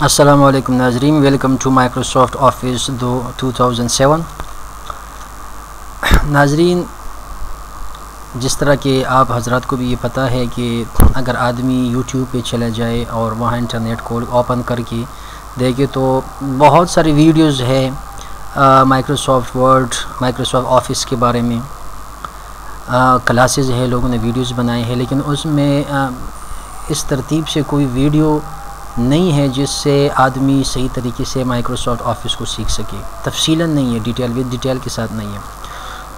अस्सलाम वालेकुम नाजरीन, वेलकम टू माइक्रोसॉफ्ट ऑफिस 2007। नाजरीन, जिस तरह के आप हजरात को भी ये पता है कि अगर आदमी यूट्यूब पे चला जाए और वहाँ इंटरनेट को ओपन करके देखे तो बहुत सारी वीडियोस है माइक्रोसॉफ्ट वर्ड, माइक्रोसॉफ्ट ऑफिस के बारे में। क्लासेस है, लोगों ने वीडियोस बनाए हैं, लेकिन उसमें इस तरतीब से कोई वीडियो नहीं है जिससे आदमी सही तरीके से माइक्रोसॉफ्ट ऑफिस को सीख सके। तफसीलन नहीं है, डिटेल के साथ नहीं है।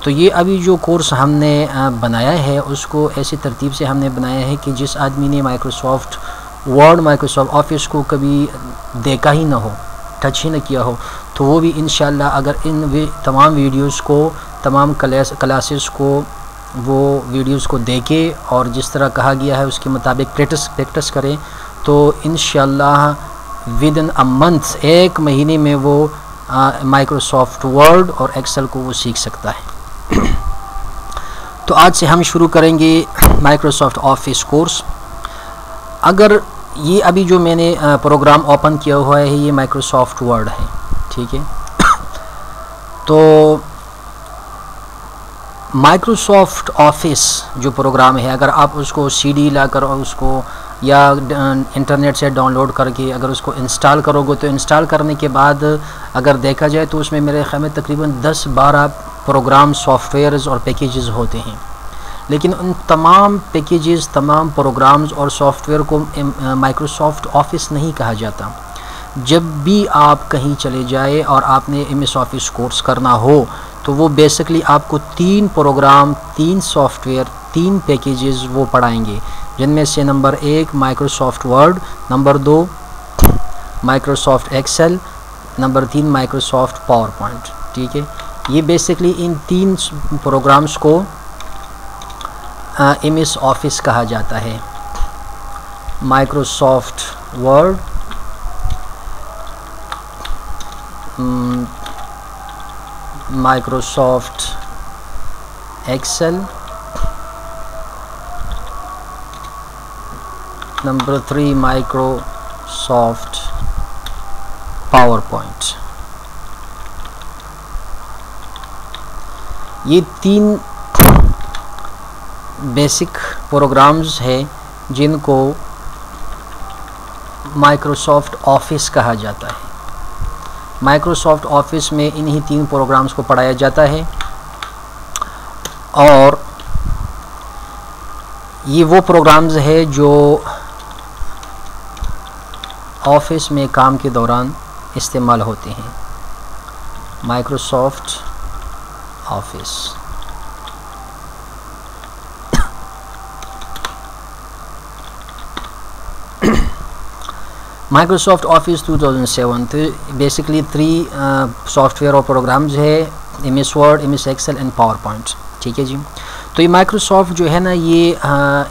तो ये अभी जो कोर्स हमने बनाया है उसको ऐसी तरतीब से हमने बनाया है कि जिस आदमी ने माइक्रोसॉफ्ट वर्ड, माइक्रोसॉफ्ट ऑफिस को कभी देखा ही ना हो, टच ही ना किया हो, तो वो भी इंशाल्लाह अगर इन तमाम वीडियोस को, तमाम क्लासेस को, वो वीडियोस को देखे और जिस तरह कहा गया है उसके मुताबिक प्रैक्टिस करें तो इंशाल्लाह विद इन अ मंथ, एक महीने में वो माइक्रोसॉफ्ट वर्ड और एक्सेल को वो सीख सकता है। तो आज से हम शुरू करेंगे माइक्रोसॉफ्ट ऑफिस कोर्स। अगर ये अभी जो मैंने प्रोग्राम ओपन किया हुआ है ये माइक्रोसॉफ्ट वर्ड है, ठीक है। तो माइक्रोसॉफ्ट ऑफिस जो प्रोग्राम है, अगर आप उसको सीडी लाकर और उसको या इंटरनेट से डाउनलोड करके अगर उसको इंस्टॉल करोगे तो इंस्टॉल करने के बाद अगर देखा जाए तो उसमें मेरे ख्याल में तकरीबन 10-12 प्रोग्राम, सॉफ्टवेयर्स और पैकेजेस होते हैं। लेकिन उन तमाम पैकेजेस, तमाम प्रोग्राम्स और सॉफ्टवेयर को माइक्रोसॉफ्ट ऑफिस नहीं कहा जाता। जब भी आप कहीं चले जाए और आपने MS ऑफिस कोर्स करना हो तो वो बेसिकली आपको 3 प्रोग्राम, 3 सॉफ्टवेयर, 3 पैकेजेस वो पढ़ाएंगे, जिनमें से number 1 Microsoft Word, number 2 Microsoft Excel, number 3 Microsoft PowerPoint, ठीक है। ये बेसिकली इन 3 प्रोग्राम्स को MS ऑफिस कहा जाता है। Microsoft Word, Microsoft Excel, number 3 Microsoft PowerPoint. ये 3 बेसिक प्रोग्राम्स हैं जिनको माइक्रोसॉफ्ट ऑफिस कहा जाता है। माइक्रोसॉफ्ट ऑफिस में इन्हीं 3 प्रोग्राम्स को पढ़ाया जाता है और ये वो प्रोग्राम्स है जो ऑफिस में काम के दौरान इस्तेमाल होते हैं। माइक्रोसॉफ्ट ऑफिस माइक्रोसॉफ्ट ऑफिस 2007 तो बेसिकली 3 सॉफ्टवेयर और प्रोग्राम्स है, MS Word, MS Excel and PowerPoint, ठीक है जी। तो ये माइक्रोसॉफ्ट जो है ना, ये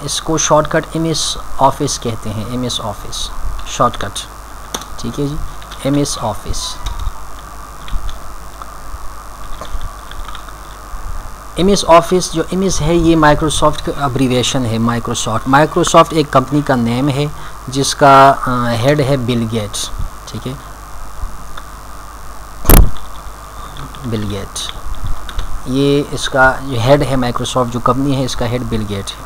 इसको शॉर्टकट MS ऑफिस कहते हैं, MS ऑफिस शॉर्टकट, ठीक है जी, MS ऑफिस। MS ऑफिस जो MS है ये माइक्रोसॉफ्ट का अब्रीविएशन है। माइक्रोसॉफ्ट एक कंपनी का नेम है जिसका हेड है बिल गेट्स, ठीक है, बिल गेट्स। ये इसका जो हेड है, माइक्रोसॉफ्ट जो कंपनी है इसका हेड बिल गेट्स है।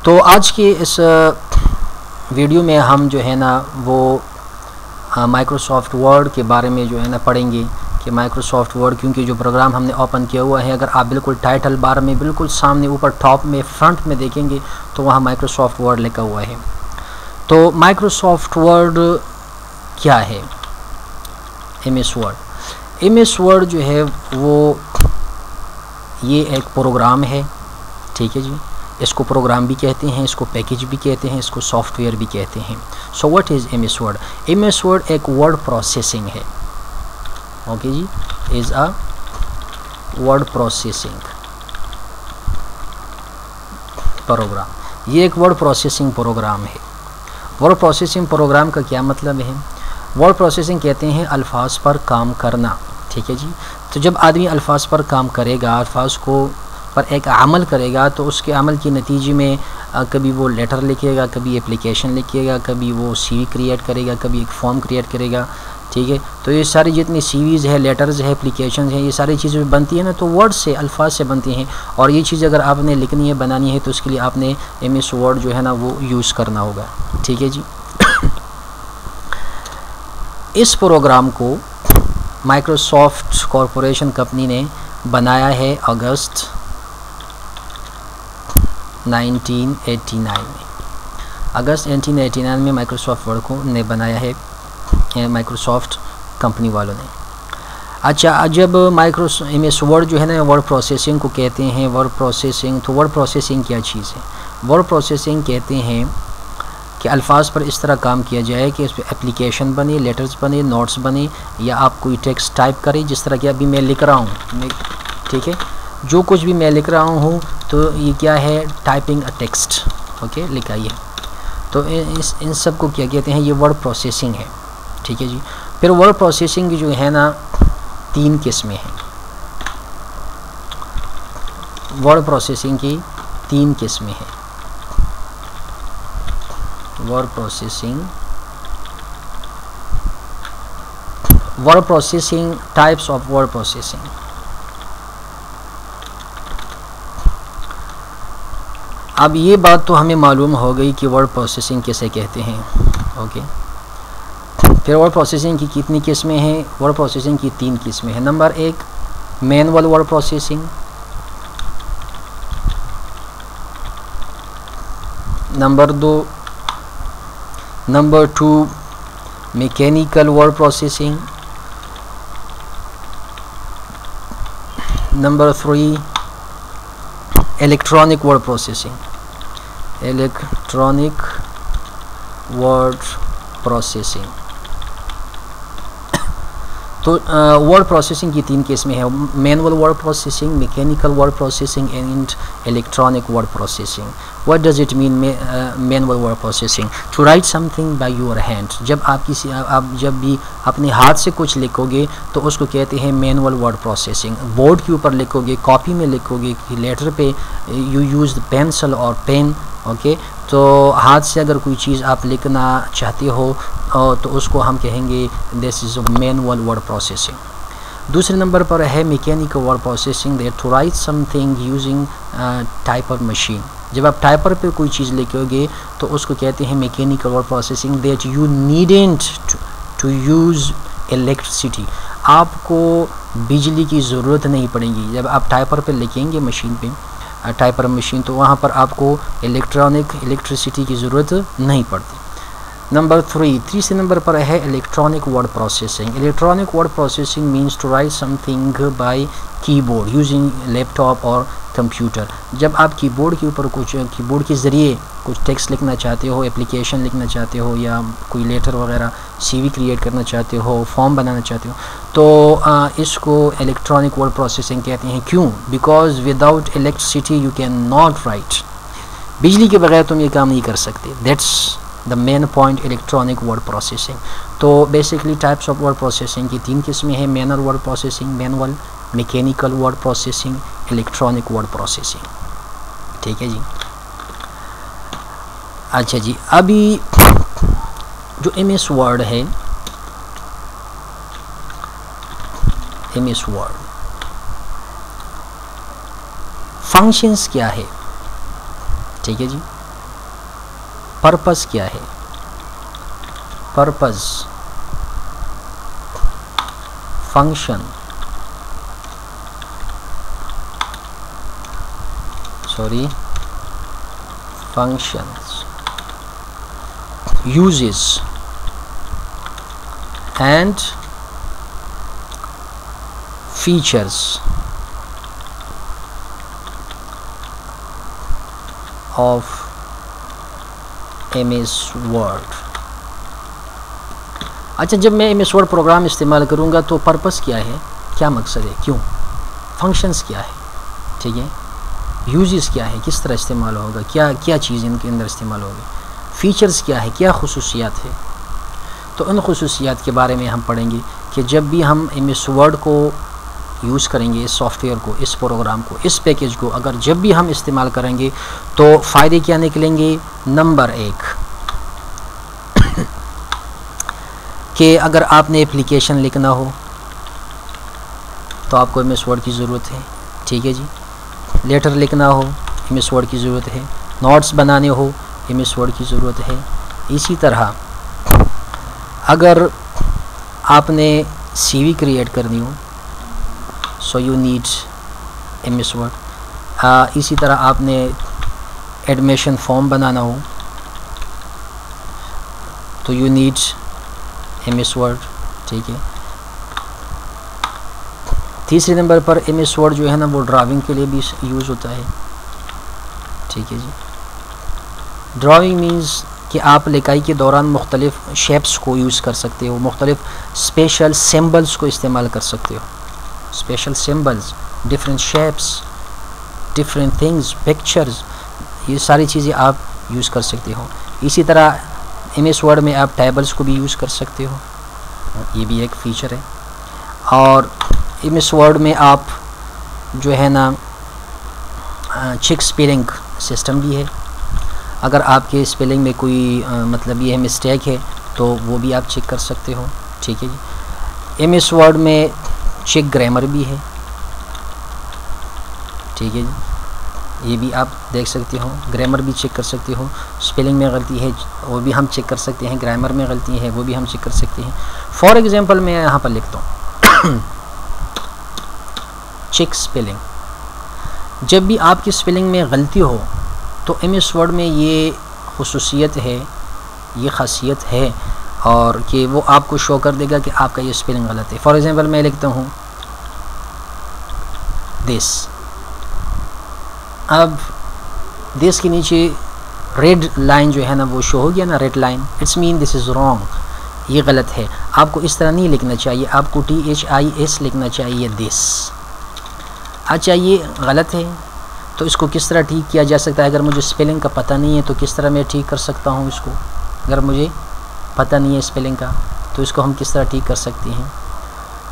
तो आज के इस वीडियो में हम जो है ना वो माइक्रोसॉफ्ट वर्ड के बारे में जो है ना पढ़ेंगे कि माइक्रोसॉफ्ट वर्ड, क्योंकि जो प्रोग्राम हमने ओपन किया हुआ है, अगर आप बिल्कुल टाइटल बार में बिल्कुल सामने ऊपर टॉप में फ्रंट में देखेंगे तो वहाँ माइक्रोसॉफ्ट वर्ड लिखा हुआ है। तो माइक्रोसॉफ्ट वर्ड क्या है? MS Word. MS वर्ड जो है वो ये एक प्रोग्राम है, ठीक है जी। इसको प्रोग्राम भी कहते हैं, इसको पैकेज भी कहते हैं, इसको सॉफ्टवेयर भी कहते हैं। So what is MS Word? MS Word एक वर्ड प्रोसेसिंग है, ओके जी, is a word processing program. ये एक वर्ड प्रोसेसिंग प्रोग्राम है। वर्ड प्रोसेसिंग प्रोग्राम का क्या मतलब है? वर्ड प्रोसेसिंग कहते हैं अल्फाज पर काम करना, ठीक है जी। तो जब आदमी अल्फाज पर काम करेगा, अल्फाज को पर एक अमल करेगा तो उसके अमल के नतीजे में कभी वो लेटर लिखेगा, कभी एप्लीकेशन लिखेगा, कभी वो सीवी क्रिएट करेगा, कभी एक फॉर्म क्रिएट करेगा, ठीक है। तो ये सारी जितनी सीवीज़ है, लेटर्स है, एप्लीकेशन है, ये सारी चीज़ें बनती है ना, तो वर्ड से, अल्फाज से बनती हैं। और ये चीज़ अगर आपने लिखनी है, बनानी है, तो उसके लिए आपने MS वर्ड जो है ना वो यूज़ करना होगा, ठीक है जी। इस प्रोग्राम को माइक्रोसॉफ्ट कॉरपोरेशन कंपनी ने बनाया है अगस्त 1989 में। अगस्त 1989 में माइक्रोसॉफ्ट वर्ड को ने बनाया है माइक्रोसॉफ्ट कंपनी वालों ने। अच्छा, जब MS वर्ड जो है ना वर्ड प्रोसेसिंग को कहते हैं, वर्ड प्रोसेसिंग, तो वर्ड प्रोसेसिंग क्या चीज़ है? वर्ड प्रोसेसिंग कहते हैं कि अल्फाज पर इस तरह काम किया जाए कि इस पर एप्लीकेशन बने, लेटर्स बने, नोट्स बने, या आप कोई टेक्स्ट टाइप करें, जिस तरह कि अभी मैं लिख रहा हूँ, ठीक है। जो कुछ भी मैं लिख रहा हूँ तो ये क्या है? टाइपिंग अ टेक्स्ट, ओके, लिखाइए। तो इन सब को क्या कहते हैं? ये वर्ड प्रोसेसिंग है, ठीक है जी। फिर वर्ड प्रोसेसिंग जो है ना 3 किस्में हैं। वर्ड प्रोसेसिंग की 3 किस्में हैं। Word processing types of word processing. अब ये बात तो हमें मालूम हो गई कि वर्ड प्रोसेसिंग किसे कहते हैं, ओके। फिर वर्ड प्रोसेसिंग की कितनी किस्में हैं? वर्ड प्रोसेसिंग की 3 किस्में हैं। Number 1 manual word processing, number 2 mechanical word processing, number 3 electronic word processing. Electronic word processing. तो वर्ड प्रोसेसिंग की 3 किस्में हैं। Manual word processing, mechanical word processing and electronic word processing. What does it mean manual word processing? To write something by your hand. जब आप जब भी अपने हाथ से कुछ लिखोगे तो उसको कहते हैं मैनुअल वर्ड प्रोसेसिंग। बोर्ड के ऊपर लिखोगे, कॉपी में लिखोगे, कि लेटर पे यू यूज़ पेंसिल और पेन, ओके। तो हाथ से अगर कोई चीज़ आप लिखना चाहते हो तो उसको हम कहेंगे this is manual word processing. दूसरे नंबर पर है mechanical word processing, that to write something using typer machine. जब आप टाइपर पे कोई चीज़ लिखोगे तो उसको कहते हैं mechanical word processing, that you needn't to use electricity. आपको बिजली की ज़रूरत नहीं पड़ेगी। जब आप टाइपर पे लिखेंगे मशीन पे, टाइपर मशीन, तो वहाँ पर आपको इलेक्ट्रिसिटी की ज़रूरत नहीं पड़ती। नंबर 3 तीसरे नंबर पर है electronic word processing. Electronic word processing means to write something by keyboard using laptop और कंप्यूटर। जब आप कीबोर्ड के ऊपर कीबोर्ड के ज़रिए कुछ टेक्स्ट लिखना चाहते हो, एप्लीकेशन लिखना चाहते हो, या कोई लेटर वगैरह CV क्रिएट करना चाहते हो, फॉर्म बनाना चाहते हो, तो इसको इलेक्ट्रॉनिक वर्ड प्रोसेसिंग कहते हैं। क्यों? Because without electricity you can not write. बिजली के बगैर तुम ये काम नहीं कर सकते। That's the main point electronic word processing. तो basically types of word processing की 3 किस्में हैं। Manual word processing, manual, mechanical word processing, electronic word processing, ठीक है जी। अच्छा जी, अभी जो MS वर्ड है, MS वर्ड फंक्शंस क्या है, ठीक है जी। पर्पस क्या है? Purpose, function, functions, uses and features of MS Word। अच्छा, जब मैं MS Word प्रोग्राम इस्तेमाल करूँगा तो पर्पस क्या है, क्या मकसद है, क्यों? फंक्शंस क्या है, ठीक है। यूजेस क्या है, किस तरह इस्तेमाल होगा, क्या चीज़ इनके अंदर इस्तेमाल होगी। फ़ीचर्स क्या है, क्या खुसूसियात है। तो उन खुसूसियात के बारे में हम पढ़ेंगे कि जब भी हम MS Word को यूज़ करेंगे, इस सॉफ्टवेयर को, इस प्रोग्राम को, इस पैकेज को अगर जब भी हम इस्तेमाल करेंगे तो फ़ायदे क्या निकलेंगे। नंबर 1 कि अगर आपने एप्लीकेशन लिखना हो तो आपको MS वर्ड की ज़रूरत है, ठीक है जी। लेटर लिखना हो MS वर्ड की ज़रूरत है, नोट्स बनाने हो MS वर्ड की ज़रूरत है। इसी तरह अगर आपने CV क्रिएट करनी हो so you need MS word. इसी तरह आपने एडमिशन फॉर्म बनाना हो तो यू नीड MS वर्ड, ठीक है। तीसरे नंबर पर MS वर्ड जो है ना वो ड्राइंग के लिए भी यूज़ होता है, ठीक है जी। ड्राइंग मीन्स कि आप लिखाई के दौरान मुख्तलिफ़ शेप्स को यूज़ कर सकते हो, मुख्तलिफ़ स्पेशल सिम्बल्स को इस्तेमाल कर सकते हो। Special symbols, different shapes, different things, pictures, ये सारी चीज़ें आप यूज़ कर सकते हो। इसी तरह MS वर्ड में आप टेबल्स को भी यूज़ कर सकते हो, ये भी एक फ़ीचर है। और MS वर्ड में आप जो है ना चेक स्पेलिंग सिस्टम भी है। अगर आपके स्पेलिंग में कोई मतलब ये मिस्टेक है तो वो भी आप चेक कर सकते हो, ठीक है जी। MS वर्ड में चेक ग्रामर भी है, ठीक है जी, ये भी आप देख सकते हो। ग्रामर भी चेक कर सकते हो, स्पेलिंग में गलती है वो भी हम चेक कर सकते हैं, ग्रामर में गलती है वो भी हम चेक कर सकते हैं। फॉर एग्ज़ाम्पल मैं यहाँ पर लिखता हूँ चेक स्पेलिंग। जब भी आपकी स्पेलिंग में गलती हो तो MS वर्ड में ये खुसूसियत है, ये ख़ासियत है और कि वो आपको शो कर देगा कि आपका ये स्पेलिंग गलत है। फॉर एग्ज़ाम्पल मैं लिखता हूँ दिस। अब दिस के नीचे रेड लाइन जो है ना वो शो हो गया ना, red line, it's mean this is wrong, ये गलत है। आपको इस तरह नहीं लिखना चाहिए, आपको THIS लिखना चाहिए, दिस। अच्छा ये गलत है तो इसको किस तरह ठीक किया जा सकता है। अगर मुझे स्पेलिंग का पता नहीं है तो किस तरह मैं ठीक कर सकता हूँ इसको। अगर मुझे पता नहीं है स्पेलिंग का तो इसको हम किस तरह ठीक कर सकते हैं।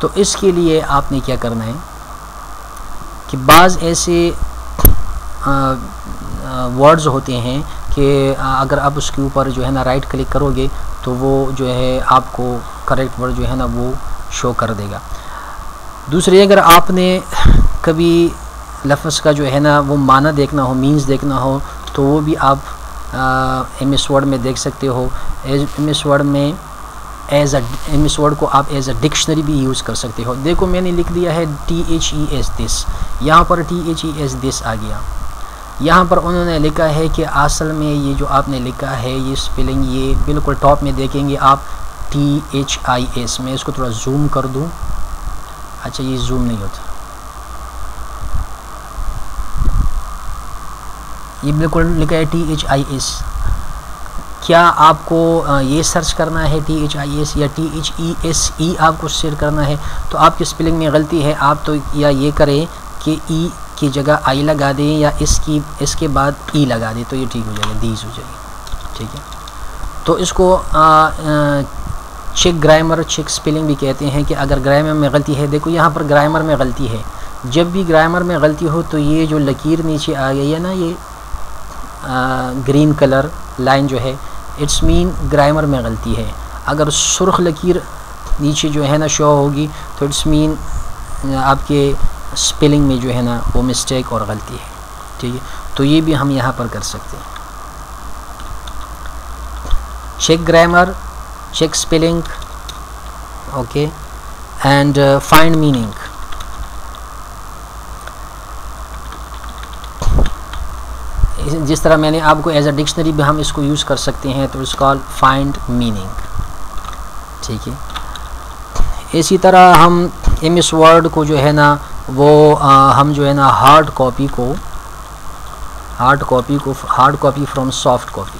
तो इसके लिए आपने क्या करना है कि बाज़ ऐसे वर्ड्स होते हैं कि अगर आप उसके ऊपर जो है ना राइट क्लिक करोगे तो वो जो है आपको करेक्ट वर्ड जो है ना वो शो कर देगा। दूसरी, अगर आपने कभी लफ्ज़ का जो है ना वो माना देखना हो, मीन्स देखना हो तो वो भी आप MS वर्ड में देख सकते हो। MS वर्ड में MS वर्ड को आप एज अ डिक्शनरी भी यूज़ कर सकते हो। देखो मैंने लिख दिया है THES दिस, यहाँ पर THES दिस आ गया। यहाँ पर उन्होंने लिखा है कि असल में ये जो आपने लिखा है ये स्पेलिंग ये बिल्कुल टॉप में देखेंगे आप THIS। मैं इसको थोड़ा जूम कर दूँ। अच्छा ये जूम नहीं होता, ये बिल्कुल लिखा है THIS। क्या आपको ये सर्च करना है THIS या THESE आपको सर्च करना है तो आपकी स्पेलिंग में गलती है, आप तो या ये करें कि E की जगह I लगा दें या इसके बाद E लगा दें तो ये ठीक हो जाएगा, दीज हो जाएगी, ठीक है। तो इसको चेक ग्रामर, चेक स्पेलिंग भी कहते हैं कि अगर ग्रामर में गलती है, देखो यहाँ पर ग्रामर में गलती है। जब भी ग्रामर में गलती हो तो ये जो लकीर नीचे आ गई है ना, ये ग्रीन कलर लाइन जो है, इट्स मीन ग्रामर में गलती है। अगर सुर्ख लकीर नीचे जो है ना शो होगी तो इट्स मीन आपके स्पेलिंग में जो है ना वो मिस्टेक और गलती है, ठीक है। तो ये भी हम यहाँ पर कर सकते हैं। Check grammar, check spelling, okay, and find meaning. जिस तरह मैंने आपको एज अ डिक्शनरी भी हम इसको यूज़ कर सकते हैं तो इट्स कॉल्ड फाइंड मीनिंग, ठीक है। इसी तरह हम MS वर्ड को जो है ना वो हम जो है ना hard copy from soft copy.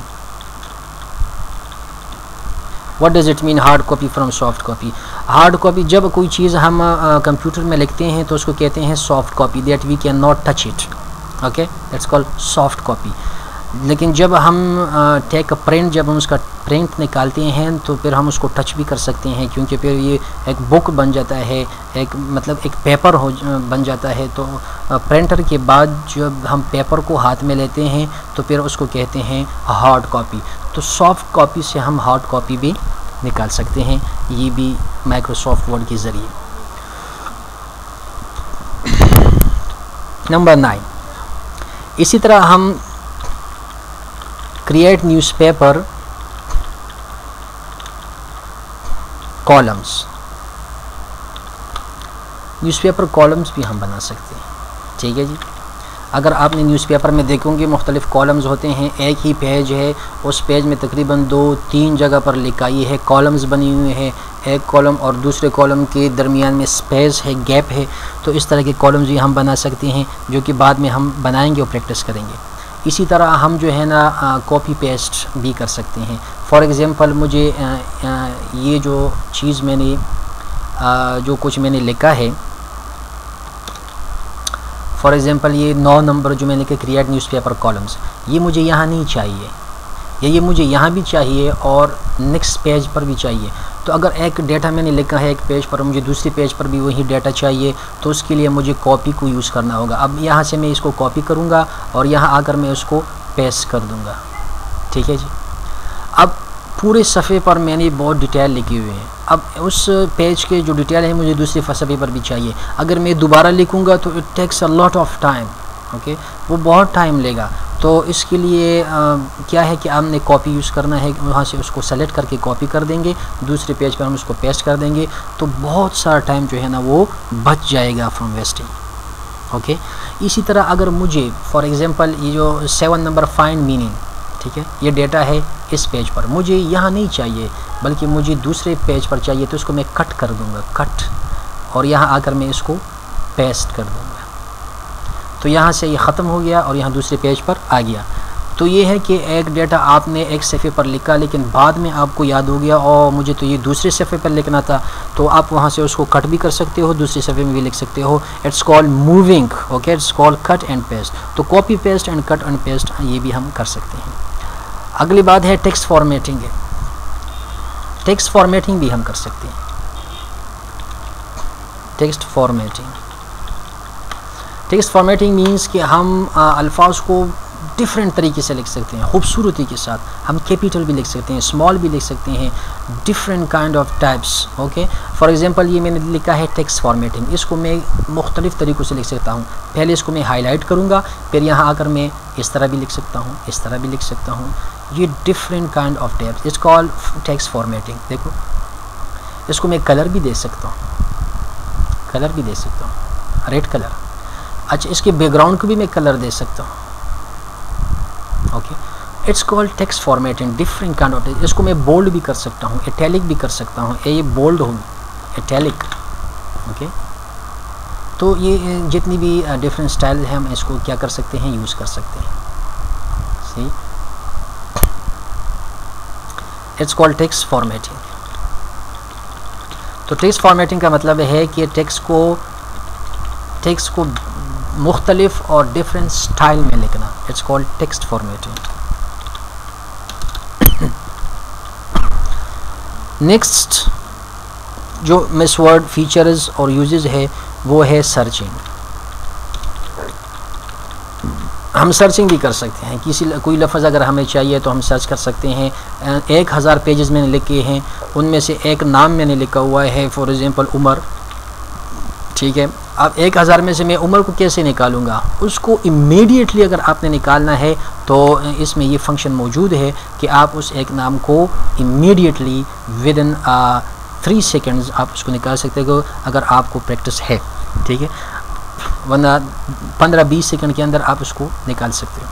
What does it mean hard copy from soft copy? Hard copy, जब कोई चीज़ हम कंप्यूटर में लिखते हैं तो उसको कहते हैं soft copy, that we can not touch it, okay, that's called soft copy. लेकिन जब हम टेक प्रिंट, जब हम उसका प्रिंट निकालते हैं तो फिर हम उसको टच भी कर सकते हैं, क्योंकि फिर ये एक बुक बन जाता है, एक मतलब एक पेपर बन जाता है। तो प्रिंटर के बाद जब हम पेपर को हाथ में लेते हैं तो फिर उसको कहते हैं हार्ड कॉपी। तो सॉफ्ट कॉपी से हम हार्ड कॉपी भी निकाल सकते हैं, ये भी माइक्रोसॉफ्ट वर्ड के ज़रिए। नंबर 9, इसी तरह हम create newspaper columns, newspaper columns भी हम बना सकते हैं। ठीक है जी। अगर आपने न्यूज़पेपर में देखोगे मुख्तलिफ़ कॉलम्स होते हैं, एक ही पेज है, उस पेज में तकरीबन 2-3 जगह पर लिखाई है, कॉलम्स बनी हुई है, एक कॉलम और दूसरे कॉलम के दरमियान में स्पेस है, गैप है। तो इस तरह के कॉलम्स भी हम बना सकते हैं, जो कि बाद में हम बनाएंगे और प्रैक्टिस करेंगे। इसी तरह हम जो है ना कॉपी पेस्ट भी कर सकते हैं। फॉर एग्ज़ाम्पल मुझे ये जो चीज़ मैंने जो कुछ मैंने लिखा है, फॉर एग्ज़ाम्पल ये 9 नंबर जो मैंने लिखा क्रिएट न्यूज़पेपर कॉलम्स, ये मुझे यहाँ नहीं चाहिए, या ये मुझे यहाँ भी चाहिए और नेक्स्ट पेज पर भी चाहिए। तो अगर एक डेटा मैंने लिखा है एक पेज पर, मुझे दूसरे पेज पर भी वही डेटा चाहिए, तो उसके लिए मुझे कॉपी को यूज़ करना होगा। अब यहाँ से मैं इसको कॉपी करूँगा और यहाँ आकर मैं उसको पेस्ट कर दूँगा। ठीक है जी। अब पूरे सफ़े पर मैंने बहुत डिटेल लिखी हुई है, अब उस पेज के जो डिटेल है मुझे दूसरे सफ़े पर भी चाहिए। अगर मैं दोबारा लिखूँगा तो it takes a lot of time, okay, वो बहुत टाइम लेगा। तो इसके लिए क्या है कि हमने कॉपी यूज़ करना है, वहाँ से उसको सेलेक्ट करके कॉपी कर देंगे, दूसरे पेज पर हम उसको पेस्ट कर देंगे, तो बहुत सारा टाइम जो है ना वो बच जाएगा फ्रॉम वेस्टिंग। ओके, इसी तरह अगर मुझे फॉर एग्ज़ाम्पल ये जो 7 नंबर फाइंड मीनिंग, ठीक है, ये डेटा है इस पेज पर, मुझे यहाँ नहीं चाहिए बल्कि मुझे दूसरे पेज पर चाहिए, तो इसको मैं कट कर दूँगा, कट, और यहाँ आकर मैं इसको पेस्ट कर दूँगा। तो यहाँ से ये ख़त्म हो गया और यहाँ दूसरे पेज पर आ गया। तो ये है कि एक डेटा आपने एक सफ़े पर लिखा, लेकिन बाद में आपको याद हो गया और मुझे तो ये दूसरे सफ़े पर लिखना था, तो आप वहाँ से उसको कट भी कर सकते हो, दूसरे सफ़े में भी लिख सकते हो। It's called moving, okay, it's called cut and paste. तो copy paste and cut and paste ये भी हम कर सकते हैं। अगली बात है टेक्स्ट फॉर्मेटिंग है, टेक्स्ट फॉर्मेटिंग भी हम कर सकते हैं। Text formatting, text formatting means कि हम अल्फाज को डिफरेंट तरीके से लिख सकते हैं, खूबसूरती के साथ। हम कैपिटल भी लिख सकते हैं, स्मॉल भी लिख सकते हैं, different kind of types. Okay, for example ये मैंने लिखा है टेक्स्ट फॉर्मेटिंग, इसको मैं मुख्तलिफ़ तरीक़ों से लिख सकता हूँ। पहले इसको मैं हाईलाइट करूँगा, फिर यहाँ आकर मैं इस तरह भी लिख सकता हूँ, इस तरह भी लिख सकता हूँ। ये different kind of types, it's called text formatting. देखो, इसको मैं कलर भी दे सकता हूँ, कलर भी दे सकता हूँ, रेड कलर। अच्छा, इसके बैकग्राउंड को भी मैं कलर दे सकता हूँ। Okay, it's called text formatting, different kind of. इसको मैं बोल्ड भी कर सकता हूँ, इटैलिक भी कर सकता हूँ, ये बोल्ड होगी इटैलिक। ओके, तो ये जितनी भी डिफरेंट स्टाइल है हम इसको क्या कर सकते हैं, यूज़ कर सकते हैं। सी, इट्स कॉल्ड टेक्स्ट फॉर्मेटिंग। तो टेक्स्ट फॉर्मेटिंग का मतलब है कि टेक्स्ट को मुख्तलिफ और डिफरेंट स्टाइल में लिखना। It's called text formatting. Next जो मिस वर्ड फीचर्स और यूजेस है वो है सर्चिंग। हम सर्चिंग भी कर सकते हैं, कोई लफ्ज़ अगर हमें चाहिए तो हम सर्च कर सकते हैं। 1000 पेजेस मैंने लिखे हैं, उनमें से एक नाम मैंने लिखा हुआ है, फॉर एग्ज़ाम्पल उमर। ठीक है, अब 1000 में से मैं उमर को कैसे निकालूंगा? उसको इमीडिएटली अगर आपने निकालना है तो इसमें ये फंक्शन मौजूद है कि आप उस एक नाम को इमीडिएटली विद इन 3 सेकेंड्स आप उसको निकाल सकते हो अगर आपको प्रैक्टिस है। ठीक है, वरना 15-20 सेकंड के अंदर आप उसको निकाल सकते हो।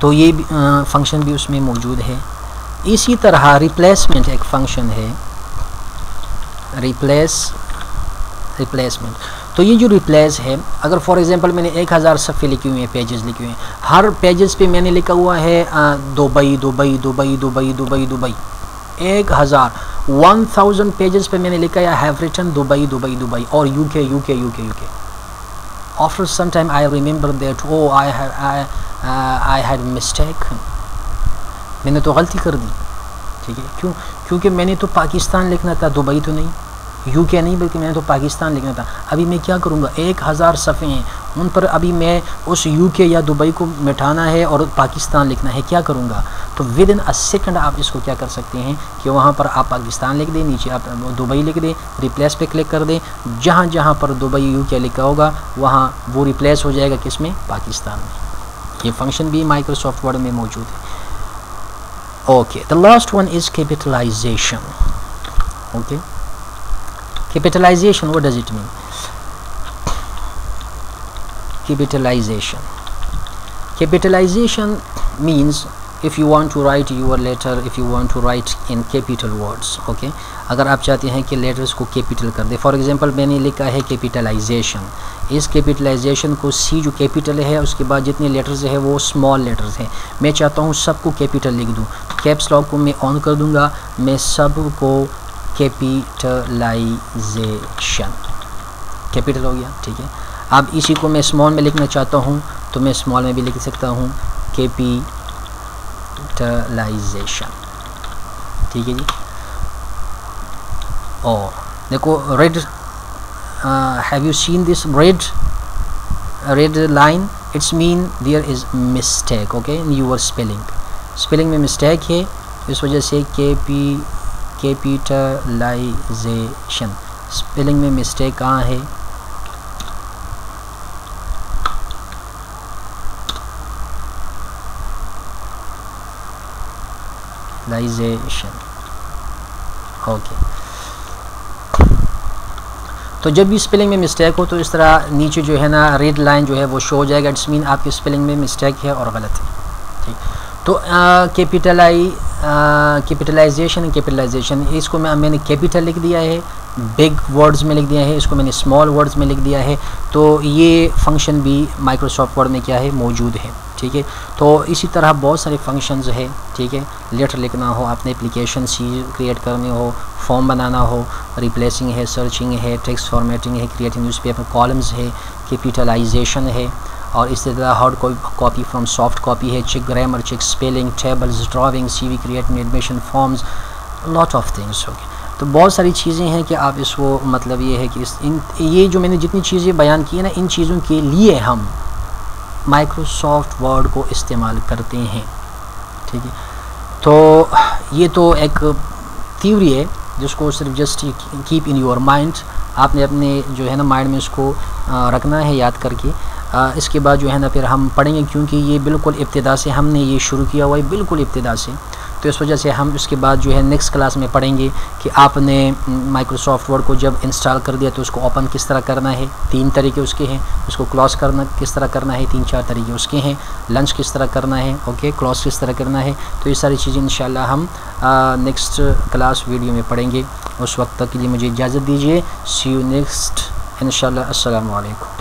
तो ये फंक्शन भी उसमें मौजूद है। इसी तरह रिप्लेसमेंट एक फंक्शन है, रिप्लेसमेंट। तो ये जो रिप्लेस है, अगर फॉर एग्जांपल मैंने 1000 सफ़े लिखे हुए हैं, पेजेस लिखे हुए हैं, हर पेजेस पे मैंने लिखा हुआ है Dubai Dubai Dubai Dubai Dubai Dubai. 1000 pages पे मैंने लिखा है I have written Dubai Dubai Dubai और UK UK UK UK. After some time I remember that oh I I had mistake, मैंने तो गलती कर दी, ठीक है। क्यों? क्योंकि मैंने तो पाकिस्तान लिखना था, दुबई तो नहीं, यूके नहीं, बल्कि मैंने तो पाकिस्तान लिखना था। अभी मैं क्या करूँगा, 1000 सफ़े हैं, उन पर अभी मैं उस यूके या दुबई को मिटाना है और पाकिस्तान लिखना है, क्या करूँगा? तो विद इन अ सेकंड आप इसको क्या कर सकते हैं कि वहाँ पर आप पाकिस्तान लिख दें, नीचे आप दुबई लिख दें, रिप्लेस पे क्लिक कर दें, जहाँ जहाँ पर दुबई यूके लिखा होगा वहाँ वो रिप्लेस हो जाएगा किस में, पाकिस्तान में। ये फंक्शन भी माइक्रोसॉफ्ट वर्ड में मौजूद है। Okay, the last one is capitalisation. Okay, capitalization, what does it mean? Capitalization means if you want to write your letter, if you want to write in capital words, okay, अगर आप चाहते हैं कि letters को capital कर दे, for example मैंने लिखा है कैपिटलाइजेशन, इस कैपिटलाइजेशन को सी जो कैपिटल है उसके बाद जितने लेटर्स है वो स्मॉल लेटर्स हैं, मैं चाहता हूँ सबको कैपिटल लिख दूँ, कैप्स लॉक को मैं ऑन कर दूँगा, मैं सबको कैपिटलाइजेशन, कैपिटल हो गया, ठीक है। अब इसी को मैं स्मॉल में लिखना चाहता हूँ तो मैं स्मॉल में भी लिख सकता हूँ कैपिटलाइजेशन, ठीक है जी। और देखो red, have you seen this red line, it's mean there is mistake, okay, in your spelling में मिस्टेक है, इस वजह से कैपिटलाइजेशन, स्पेलिंग में मिस्टेक कहाँ है, लाइजेशन, ओके। तो जब भी स्पेलिंग में मिस्टेक हो तो इस तरह नीचे जो है ना रेड लाइन जो है वो शो हो जाएगा, इट्स मीन आपकी स्पेलिंग में मिस्टेक है और गलत है, ठीक। तो कैपिटलाइजेशन इसको मैंने कैपिटल लिख दिया है, बिग वर्ड्स में लिख दिया है, इसको मैंने स्मॉल वर्ड्स में लिख दिया है, तो ये फंक्शन भी माइक्रोसॉफ्ट वर्ड में क्या है, मौजूद है, ठीक है। तो इसी तरह बहुत सारे फंक्शंस है, ठीक है। लेटर लिखना हो, आपने एप्लीकेशन सी क्रिएट करने हो, फॉर्म बनाना हो, रिप्लेसिंग है, सर्चिंग है, टेक्स्ट फॉर्मेटिंग है, क्रिएटिंग न्यूज़पेपर कॉलम्स है, कैपिटलाइजेशन है, और इसी तरह hard copy from soft copy है, check grammar, check spelling, tables, drawing, CV creating, admission forms, lot of things, okay. तो बहुत सारी चीज़ें हैं कि आप इसको, मतलब ये है कि ये जो मैंने जितनी चीज़ें बयान की है ना, इन चीज़ों के लिए हम माइक्रोसॉफ्ट वर्ड को इस्तेमाल करते हैं, ठीक है। तो ये तो एक थ्योरी है जिसको सिर्फ just keep in your mind, आपने अपने जो है ना माइंड में इसको रखना है याद करके। इसके बाद जो है ना फिर हम पढ़ेंगे, क्योंकि ये बिल्कुल इब्तिदा से हमने ये शुरू किया हुआ है, बिल्कुल इब्तिदा से, तो इस वजह से हम इसके बाद जो है नेक्स्ट क्लास में पढ़ेंगे कि आपने माइक्रोसॉफ्ट वर्ड को जब इंस्टॉल कर दिया तो उसको ओपन किस तरह करना है, 3 तरीके उसके हैं, उसको क्लोज करना किस तरह करना है, 3-4 तरीके उसके हैं, लंच किस तरह करना है, ओके, क्लोज किस तरह करना है। तो ये सारी चीज़ें इंशाल्लाह हम नेक्स्ट क्लास वीडियो में पढ़ेंगे। उस वक्त तक के लिए मुझे इजाज़त दीजिए, सी यू नेक्स्ट इंशाल्लाह। अस्सलामु अलैकुम।